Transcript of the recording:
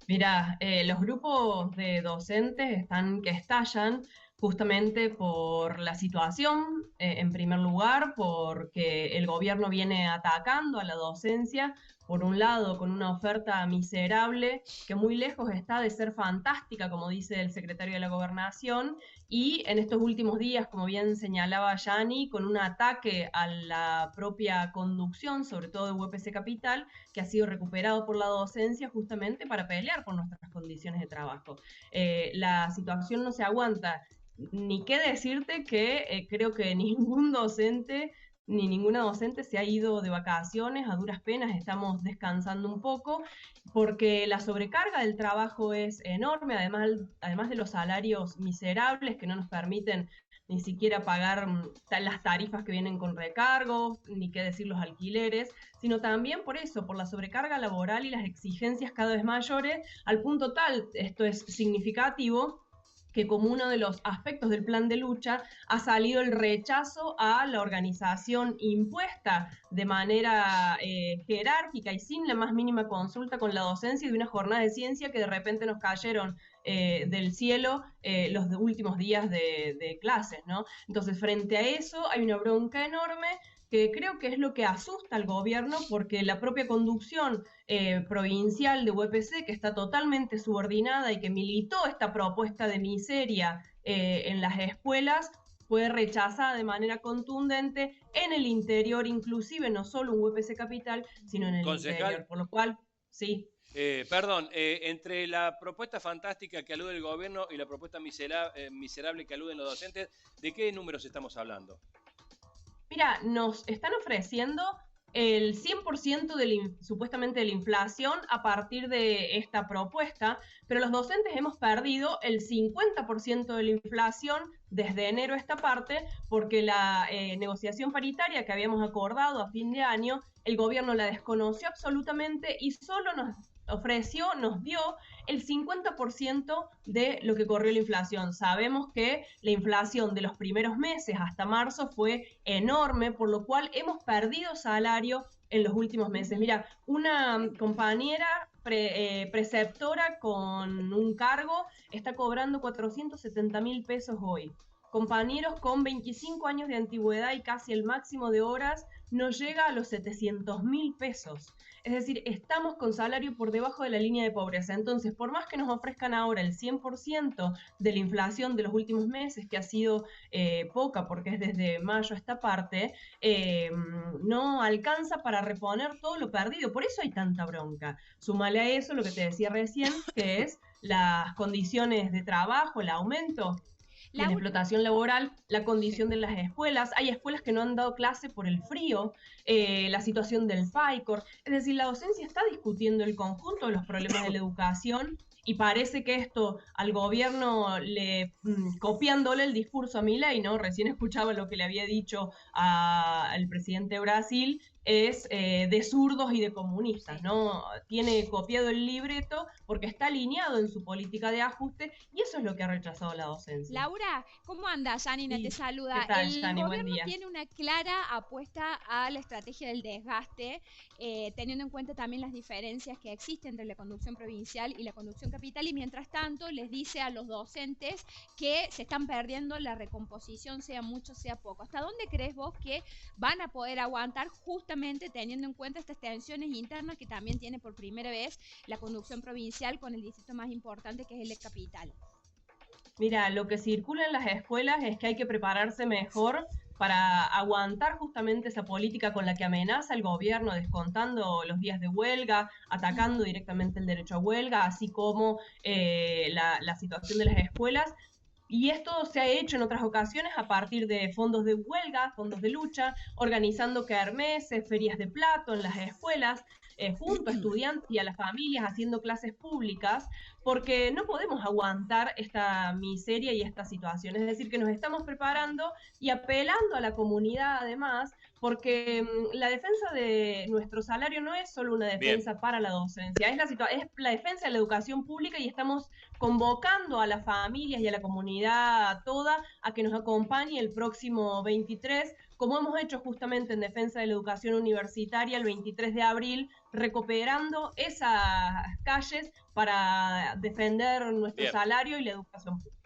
Mirá, los grupos de docentes están que estallan justamente por la situación, en primer lugar, porque el gobierno viene atacando a la docencia, por un lado, con una oferta miserable que muy lejos está de ser fantástica, como dice el secretario de la Gobernación, y en estos últimos días, como bien señalaba Yani, con un ataque a la propia conducción, sobre todo de UPC Capital, que ha sido recuperado por la docencia justamente para pelear por nuestras condiciones de trabajo. La situación no se aguanta. Ni qué decirte que creo que ningún docente ni ninguna docente se ha ido de vacaciones, a duras penas estamos descansando un poco, porque la sobrecarga del trabajo es enorme, además de los salarios miserables que no nos permiten ni siquiera pagar las tarifas que vienen con recargos, ni qué decir los alquileres, sino también por eso, por la sobrecarga laboral y las exigencias cada vez mayores, al punto tal, esto es significativo, que como uno de los aspectos del plan de lucha ha salido el rechazo a la organización impuesta de manera jerárquica y sin la más mínima consulta con la docencia de una jornada de ciencia que de repente nos cayeron del cielo los últimos días de clases, ¿no? Entonces, frente a eso hay una bronca enorme que creo que es lo que asusta al gobierno porque la propia conducción provincial de UPC, que está totalmente subordinada y que militó esta propuesta de miseria en las escuelas, fue rechazada de manera contundente en el interior, inclusive no solo en UPC Capital, sino en el Concejal, interior. Por lo cual, sí. perdón, entre la propuesta fantástica que alude el gobierno y la propuesta miserable que aluden los docentes, ¿de qué números estamos hablando? Mira, nos están ofreciendo el 100% supuestamente de la inflación a partir de esta propuesta, pero los docentes hemos perdido el 50% de la inflación desde enero a esta parte, porque la negociación paritaria que habíamos acordado a fin de año, el gobierno la desconoció absolutamente y solo nos ofreció, nos dio el 50% de lo que corrió la inflación. Sabemos que la inflación de los primeros meses hasta marzo fue enorme, por lo cual hemos perdido salario en los últimos meses. Mira, una compañera preceptora con un cargo está cobrando 470.000 pesos hoy. Compañeros con 25 años de antigüedad y casi el máximo de horas no llega a los 700.000 pesos. Es decir, estamos con salario por debajo de la línea de pobreza. Entonces, por más que nos ofrezcan ahora el 100% de la inflación de los últimos meses, que ha sido poca porque es desde mayo a esta parte, no alcanza para reponer todo lo perdido. Por eso hay tanta bronca. Sumale a eso lo que te decía recién, que es las condiciones de trabajo, el aumento de la Laura, explotación laboral, la sí. condición de las escuelas. Hay escuelas que no han dado clase por el frío, la situación del FAICOR. Es decir, la docencia está discutiendo el conjunto de los problemas de la educación y parece que esto al gobierno copiándole el discurso a Milei, ¿no? Recién escuchaba lo que le había dicho al presidente de Brasil, es de zurdos y de comunistas, Sí. ¿no? Tiene copiado el libreto porque está alineado en su política de ajuste y eso es lo que ha rechazado la docencia. Laura, ¿cómo andas? Janina te Sí, ¿qué saluda. tal, El Shani? Buen gobierno día. tiene una clara apuesta a la estrategia del desgaste, teniendo en cuenta también las diferencias que existen entre la conducción provincial y la conducción capital, y mientras tanto les dice a los docentes que se están perdiendo la recomposición, sea mucho, sea poco. ¿Hasta dónde crees vos que van a poder aguantar justamente teniendo en cuenta estas tensiones internas que también tiene por primera vez la conducción provincial con el distrito más importante que es el capital? Mira, lo que circula en las escuelas es que hay que prepararse mejor para aguantar justamente esa política con la que amenaza el gobierno, descontando los días de huelga, atacando directamente el derecho a huelga, así como la situación de las escuelas. Y esto se ha hecho en otras ocasiones a partir de fondos de huelga, fondos de lucha, organizando kermeses, ferias de plato en las escuelas, junto a estudiantes y a las familias, haciendo clases públicas, porque no podemos aguantar esta miseria y esta situación. Es decir, que nos estamos preparando y apelando a la comunidad además, porque la defensa de nuestro salario no es solo una Bien, defensa para la docencia, es la defensa de la educación pública y estamos convocando a las familias y a la comunidad toda a que nos acompañe el próximo 23, como hemos hecho justamente en defensa de la educación universitaria el 23 de abril recuperando esas calles para defender nuestro Bien. salario y la educación pública.